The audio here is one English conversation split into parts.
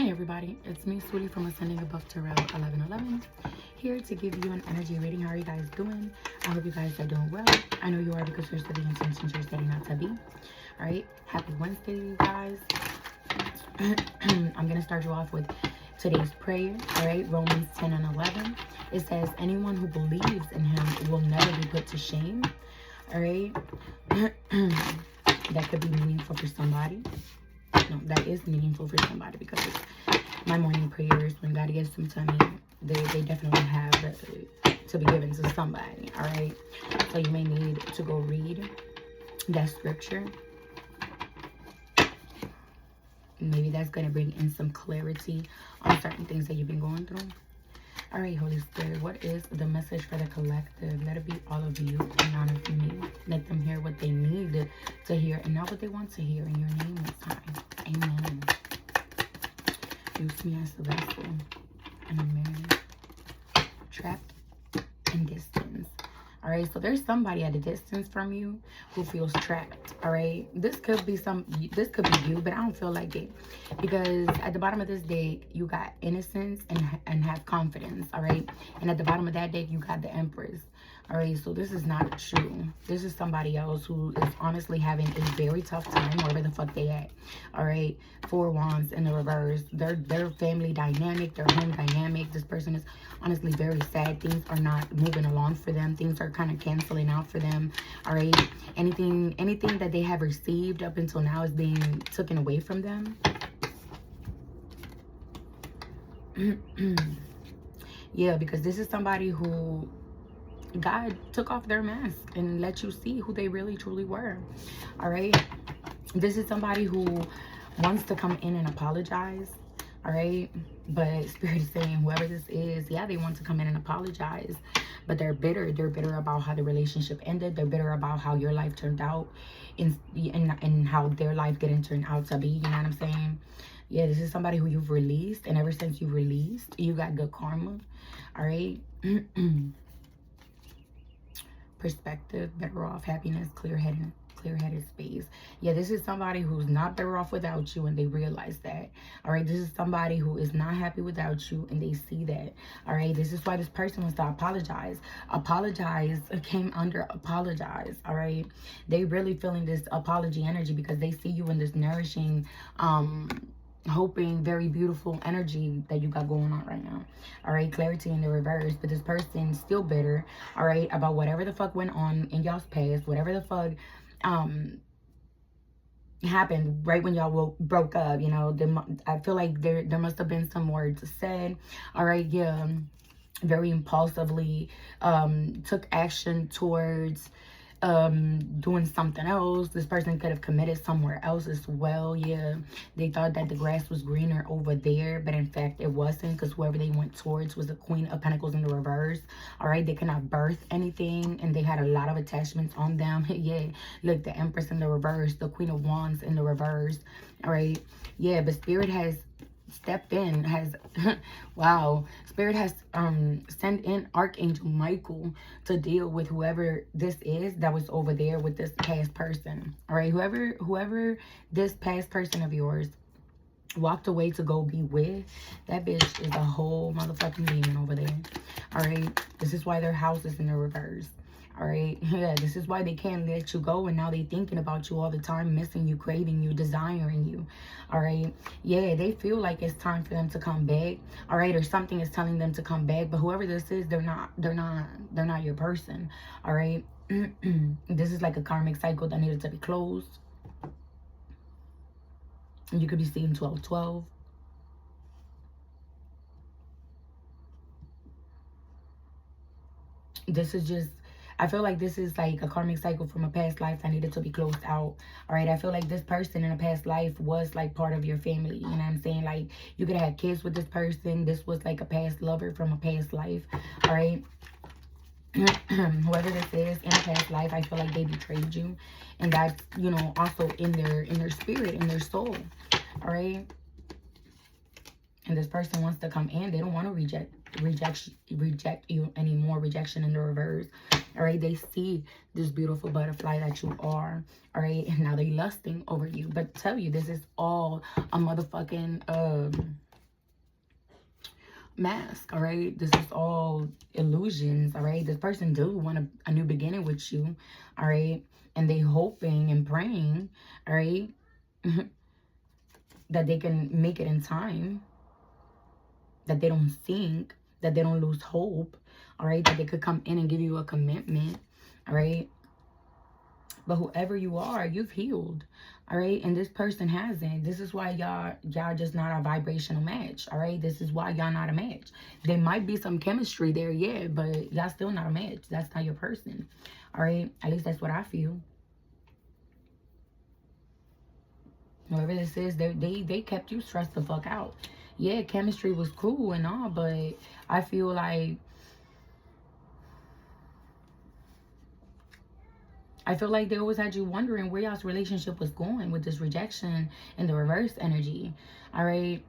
Hey everybody, it's me, Sweetie from Ascending Above Tarot 1111, here to give you an energy reading. How are you guys doing? I hope you guys are doing well. I know you are because you're setting intentions you're setting out to be. Alright, happy Wednesday, you guys. I'm going to start you off with today's prayer. Alright, Romans 10 and 11. It says, anyone who believes in him will never be put to shame. Alright, that could be meaningful for somebody. No, that is meaningful for somebody because my morning prayers, when God gives them to me, they definitely have to be given to somebody. All right, so you may need to go read that scripture. Maybe that's going to bring in some clarity on certain things that you've been going through. All right, Holy Spirit, what is the message for the collective? Let it be all of you and none of me. Let them hear what they need to hear and not what they want to hear. In your name this time. Amen. Use me as the vessel. And I'm married. Trapped in distance. All right, so there's somebody at a distance from you who feels trapped. All right, this could be you, but I don't feel like it because at the bottom of this deck you got innocence and have confidence. All right, and at the bottom of that deck you got the Empress. All right, so this is not true. This is somebody else who is honestly having a very tough time wherever the fuck they at. All right, 4 Wands in the reverse. Their family dynamic, their home dynamic. This person is honestly very sad. Things are not moving along for them. Things are kind of canceling out for them. All right, anything that they have received up until now is being taken away from them. Yeah, because this is somebody who God took off their mask and let you see who they really truly were. All right, this is somebody who wants to come in and apologize. All right, but Spirit is saying whoever this is, yeah, they want to come in and apologize, but they're bitter. They're bitter about how the relationship ended. They're bitter about how your life turned out and how their life didn't turn out to be. You know what I'm saying? Yeah, this is somebody who you've released, and ever since you've released, you got good karma. All right. Perspective, better off, happiness, clear-headed space. Yeah, this is somebody who's not better off without you and they realize that. All right, this is somebody who is not happy without you and they see that. All right, this is why this person wants to apologize. Apologize came under apologize. All right, they really feeling this apology energy because they see you in this nourishing hoping, very beautiful energy that you got going on right now. All right, clarity in the reverse, but this person still bitter, all right, about whatever the fuck went on in y'all's past, whatever the fuck happened right when y'all broke up. You know, I feel like there must have been some words said. All right, yeah, very impulsively took action towards doing something else. This person could have committed somewhere else as well. Yeah, they thought that the grass was greener over there, but in fact it wasn't, because whoever they went towards was the Queen of Pentacles in the reverse. All right, they could not birth anything and they had a lot of attachments on them. Yeah, look, the Empress in the reverse, the Queen of Wands in the reverse. All right, yeah, but Spirit has stepped in, has wow, Spirit has sent in Archangel Michael to deal with whoever this is that was over there with this past person. All right, whoever this past person of yours walked away to go be with, that bitch is a whole motherfucking demon over there. All right, this is why their house is in the reverse. All right, yeah, this is why they can't let you go, and now they thinking about you all the time, missing you, craving you, desiring you. All right, yeah, they feel like it's time for them to come back. All right, or something is telling them to come back, but whoever this is, they're not your person. All right. This is like a karmic cycle that needed to be closed. You could be seeing 12-12. This is just, I feel like this is like a karmic cycle from a past life that needed to be closed out. All right, I feel like this person in a past life was like part of your family. You know what I'm saying? Like you could have had kids with this person. This was like a past lover from a past life. All right. Whoever this is in a past life, I feel like they betrayed you, and that's, you know, also in their spirit, in their soul. All right, and this person wants to come in. They don't want to reject you anymore. Rejection in the reverse. All right, they see this beautiful butterfly that you are. All right, and now they lusting over you. But tell you, this is all a motherfucking mask, all right? This is all illusions, all right? This person do want a new beginning with you, all right? And they hoping and praying, all right, that they can make it in time, that they don't sink, that they don't lose hope, all right? That they could come in and give you a commitment, all right? But whoever you are, you've healed, all right? And this person hasn't. This is why y'all just not a vibrational match, all right? This is why y'all not a match. There might be some chemistry there, yeah, but y'all still not a match. That's not your person, all right? At least that's what I feel. Whoever this is, they kept you stressed the fuck out. Yeah, chemistry was cool and all, but I feel like they always had you wondering where y'all's relationship was going with this rejection and the reverse energy. All right.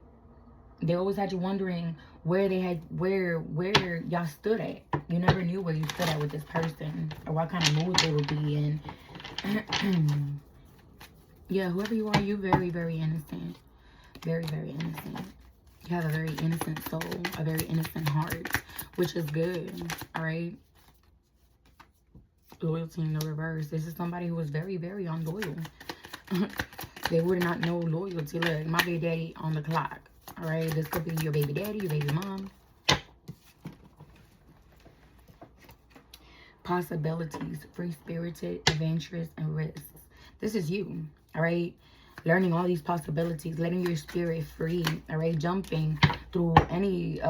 They always had you wondering where y'all stood at. You never knew where you stood at with this person or what kind of mood they would be in. Yeah, whoever you are, you're very, very innocent. Very, very innocent. You have a very innocent soul, a very innocent heart, which is good. All right. Loyalty in the reverse. This is somebody who is very, very unloyal. They would not know loyalty. Look, my baby daddy on the clock. All right, this could be your baby daddy, your baby mom. Possibilities, free-spirited, adventurous, and risks. This is you. All right, learning all these possibilities, letting your spirit free. All right, jumping through any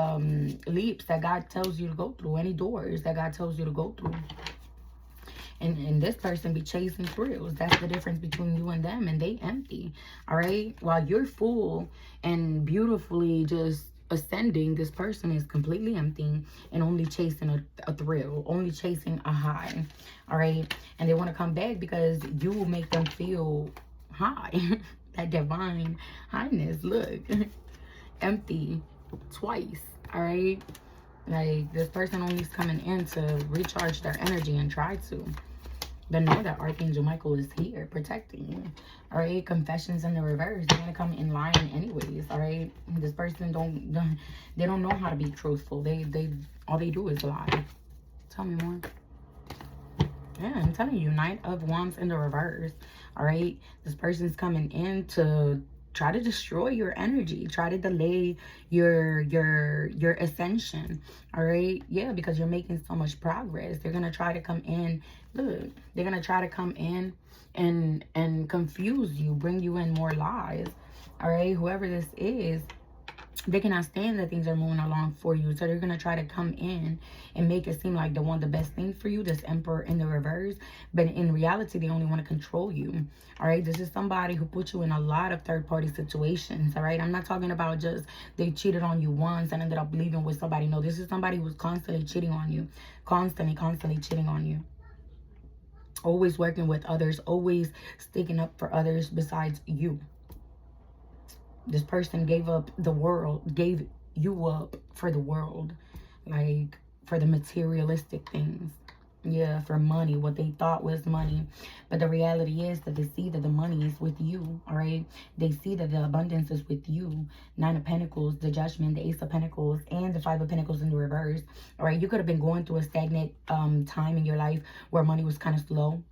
leaps that God tells you to go through, any doors that God tells you to go through. And this person be chasing thrills. That's the difference between you and them. And they empty. All right. While you're full and beautifully just ascending, this person is completely empty and only chasing a thrill, only chasing a high. All right. And they want to come back because you will make them feel high. That divine highness. Look. Empty twice. All right. Like, this person only is coming in to recharge their energy and try to. But know that Archangel Michael is here protecting you. All right. Confessions in the reverse. They're going to come in lying anyways. All right. This person they don't know how to be truthful. All they do is lie. Tell me more. Yeah, I'm telling you, Knight of Wands in the reverse. All right. This person's coming in to try to destroy your energy, try to delay your ascension. All right. Yeah, because you're making so much progress. They're gonna try to come in. Look, they're gonna try to come in and confuse you, bring you in more lies. All right. Whoever this is, they cannot stand that things are moving along for you. So they're going to try to come in and make it seem like they want the best thing for you, this Emperor in the reverse. But in reality, they only want to control you. All right. This is somebody who put you in a lot of third-party situations. All right. I'm not talking about just they cheated on you once and ended up leaving with somebody. No, this is somebody who's constantly cheating on you. Constantly cheating on you. Always working with others. Always sticking up for others besides you. This person gave up the world, gave you up for the world, like for the materialistic things. Yeah, for money, what they thought was money. But the reality is that they see that the money is with you, all right? They see that the abundance is with you. Nine of Pentacles, the Judgment, the Ace of Pentacles, and the Five of Pentacles in the reverse, all right? You could have been going through a stagnant time in your life where money was kind of slow.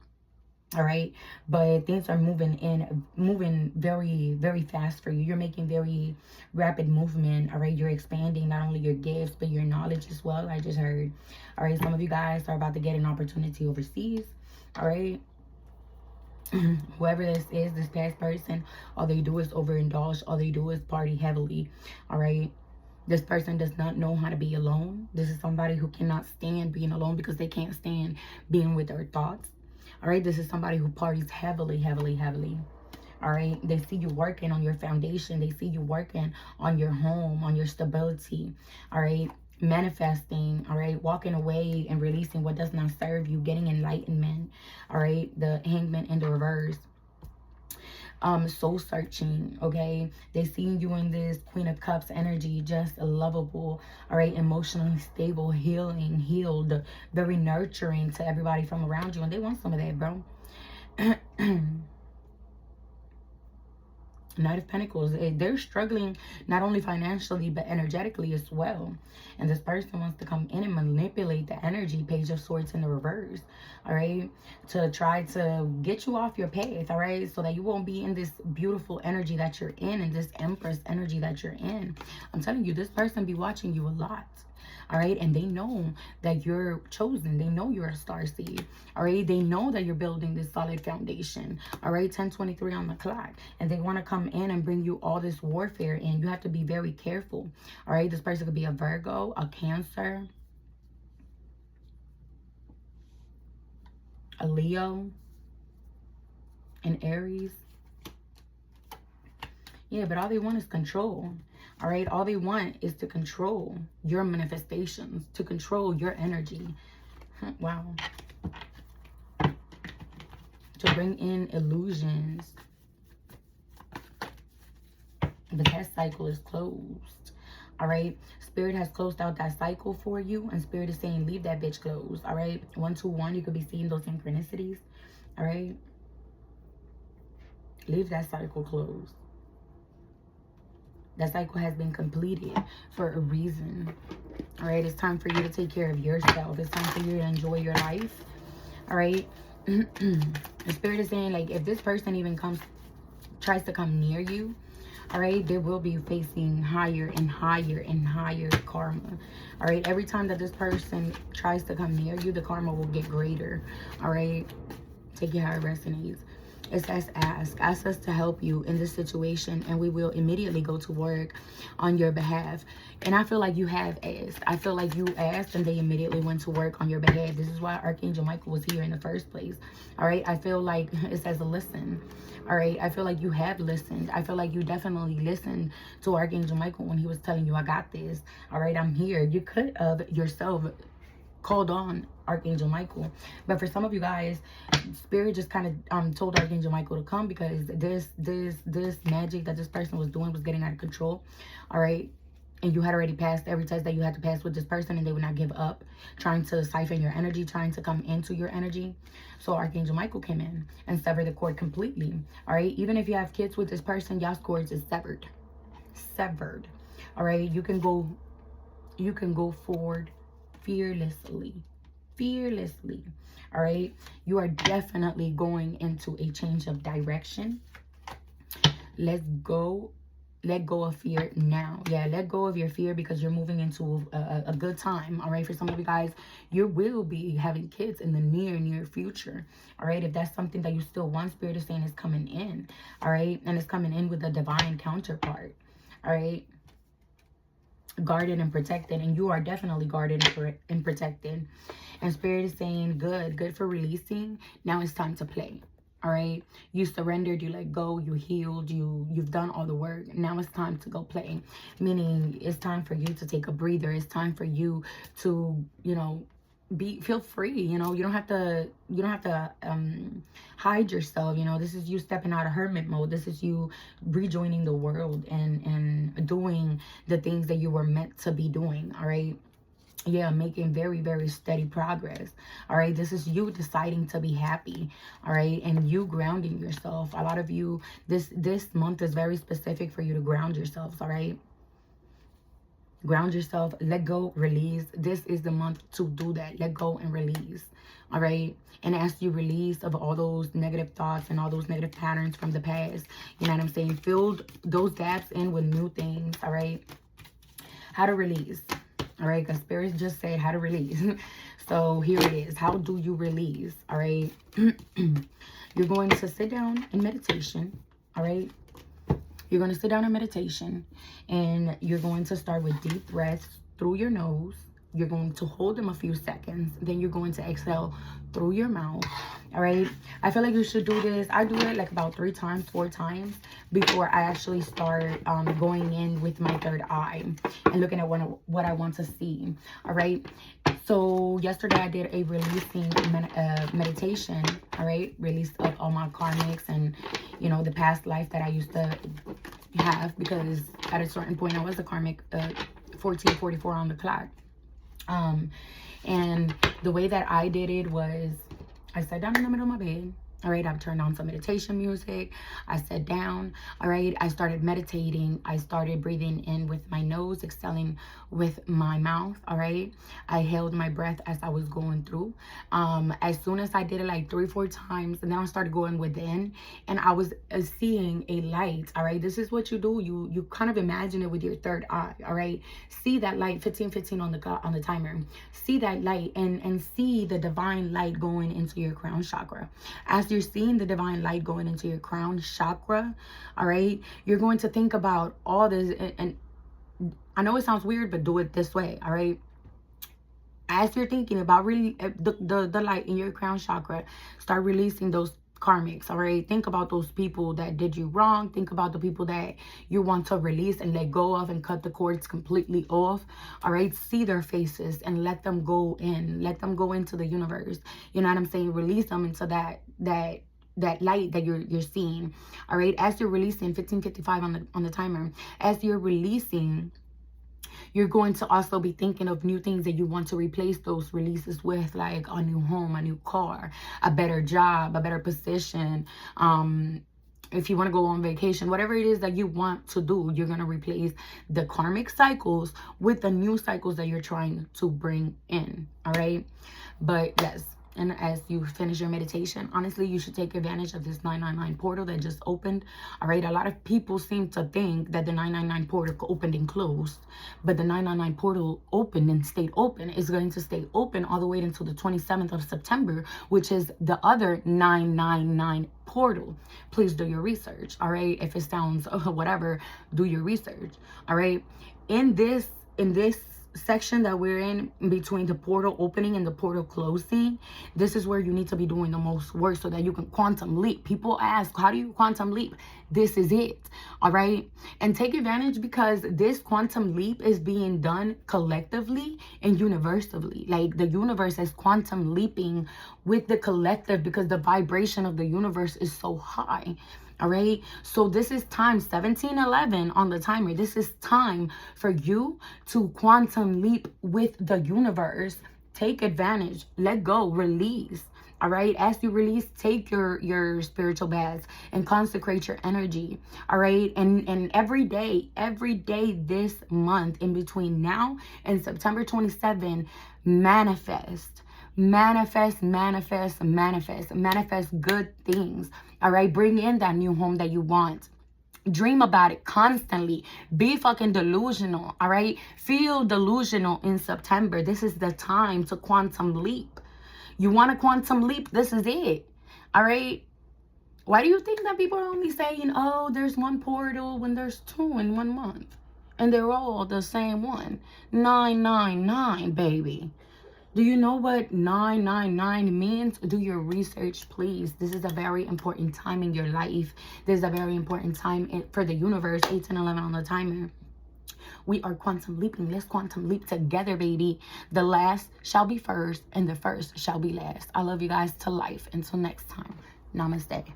All right, but things are moving very, very fast for you. You're making very rapid movement. All right, you're expanding not only your gifts but your knowledge as well. I just heard. All right, some of you guys are about to get an opportunity overseas. All right, whoever this is, this past person, all they do is overindulge. All they do is party heavily. All right. This person does not know how to be alone. This is somebody who cannot stand being alone because they can't stand being with their thoughts. All right, this is somebody who parties heavily. All right, they see you working on your foundation. They see you working on your home, on your stability. All right, manifesting. All right, walking away and releasing what does not serve you, getting enlightenment. All right, the Hangman in the reverse. Soul searching, okay? They see you in this Queen of Cups energy, just lovable, all right? Emotionally stable, healed, very nurturing to everybody from around you. And they want some of that, bro. Knight of Pentacles, they're struggling not only financially but energetically as well. And this person wants to come in and manipulate the energy. Page of Swords in the reverse, all right, to try to get you off your path, all right, so that you won't be in this beautiful energy that you're in this Empress energy that you're in. I'm telling you, this person be watching you a lot. All right, and they know that you're chosen. They know you're a star seed. All right, they know that you're building this solid foundation. All right, 10:23 on the clock, and they want to come in and bring you all this warfare in. You have to be very careful. All right, this person could be a Virgo, a Cancer, a Leo, an Aries. Yeah, but all they want is control. All right, all they want is to control your manifestations, to control your energy. Wow. To bring in illusions. But that cycle is closed. All right, Spirit has closed out that cycle for you, and Spirit is saying leave that bitch closed. All right, 121, you could be seeing those synchronicities. All right, leave that cycle closed. That cycle has been completed for a reason. All right, it's time for you to take care of yourself. It's time for you to enjoy your life. All right. The Spirit is saying, like, if this person even tries to come near you, all right, they will be facing higher and higher and higher karma. All right, every time that this person tries to come near you, the karma will get greater. All right, take it how it resonates. It says ask us to help you in this situation, and we will immediately go to work on your behalf. And I feel like you have asked. I feel like you asked and they immediately went to work on your behalf. This is why Archangel Michael was here in the first place. All right, I feel like it says listen. All right, I feel like you have listened. I feel like you definitely listened to Archangel Michael when he was telling you, I got this. All right, I'm here. You could have yourself called on Archangel Michael, but for some of you guys, Spirit just kind of told Archangel Michael to come because this magic that this person was doing was getting out of control. All right, and you had already passed every test that you had to pass with this person, and they would not give up trying to siphon your energy, trying to come into your energy. So Archangel Michael came in and severed the cord completely. All right, even if you have kids with this person, y'all's cords is severed. All right, you can go forward fearlessly. All right, you are definitely going into a change of direction. Let go of fear now. Yeah, let go of your fear, because you're moving into a good time. All right, for some of you guys, you will be having kids in the near future. All right, if that's something that you still want, Spirit is saying is coming in. All right, and it's coming in with a divine counterpart. All right, guarded and protected, and you are definitely guarded and protected. And Spirit is saying good for releasing. Now it's time to play. All right, you surrendered, you let go, you healed, you've done all the work. Now it's time to go play, meaning it's time for you to take a breather. It's time for you to, you know, feel free. You know, you don't have to hide yourself. You know, this is you stepping out of hermit mode. This is you rejoining the world and doing the things that you were meant to be doing. All right, yeah, making very steady progress. All right, this is you deciding to be happy. All right, and you grounding yourself. A lot of you, this month is very specific for you to ground yourselves. All right, ground yourself, let go, release. This is the month to do that. Let go and release. All right, and as you release of all those negative thoughts and all those negative patterns from the past, you know what I'm saying, fill those gaps in with new things. All right, how to release. All right, because Spirit just said how to release. So here it is. How do you release? All right, you're going to sit down in meditation. All right, you're going to sit down in meditation, and you're going to start with deep breaths through your nose. You're going to hold them a few seconds. Then you're going to exhale through your mouth. All right, I feel like you should do this. I do it like about 3 times, 4 times before I actually start going in with my third eye and looking at what I want to see. All right, so yesterday I did a releasing meditation. All right, release of all my karmics and, you know, the past life that I used to have, because at a certain point I was a karmic 1444 on the clock. And the way that I did it was I sat down in the middle of my bed. All right, I've turned on some meditation music. I sat down. All right, I started meditating. I started breathing in with my nose, exhaling with my mouth. All right, I held my breath as I was going through. As soon as I did it like 3-4 times, and then I started going within, and I was seeing a light. All right, this is what you do. You kind of imagine it with your third eye. All right, see that light, 15:15 on the timer. See that light and see the divine light going into your crown chakra. As you're seeing the divine light going into your crown chakra, all right, you're going to think about all this. And I know it sounds weird, but do it this way, all right? As you're thinking about really the light in your crown chakra, start releasing those karmics. All right, think about those people that did you wrong. Think about the people that you want to release and let go of and cut the cords completely off. All right, see their faces and let them go in. Let them go into the universe. You know what I'm saying? Release them into that light that you're seeing. All right, as you're releasing, 15:55 on the timer, as you're releasing, you're going to also be thinking of new things that you want to replace those releases with, like a new home, a new car, a better job, a better position. If you want to go on vacation, whatever it is that you want to do, you're going to replace the karmic cycles with the new cycles that you're trying to bring in. All right. But yes. And as you finish your meditation, honestly, you should take advantage of this 999 portal that just opened. All right. A lot of people seem to think that the 999 portal opened and closed, but the 999 portal opened and stayed open. Is going to stay open all the way until the 27th of September, which is the other 999 portal. Please do your research. All right. If it sounds whatever, do your research. All right. In this section that we're in between the portal opening and the portal closing, this is where you need to be doing the most work so that you can quantum leap. People ask, how do you quantum leap? This is it. All right. And take advantage, because this quantum leap is being done collectively and universally. Like the universe is quantum leaping with the collective because the vibration of the universe is so high. All right. So this is time 17:11 on the timer. This is time for you to quantum leap with the universe. Take advantage. Let go. Release. All right. As you release, take your spiritual baths and consecrate your energy. All right. And every day this month, in between now and September 27, manifest good things. All right, bring in that new home that you want. Dream about it constantly. Be fucking delusional. All right, feel delusional in September. This is the time to quantum leap. You want to quantum leap? This is it. All right. Why do you think that people are only saying, oh, there's one portal when there's two in 1 month, and they're all the same one? 999, baby. Do you know what 999 means? Do your research, please. This is a very important time in your life. This is a very important time for the universe. 18:11 on the timer. We are quantum leaping. Let's quantum leap together, baby. The last shall be first, and the first shall be last. I love you guys to life. Until next time. Namaste.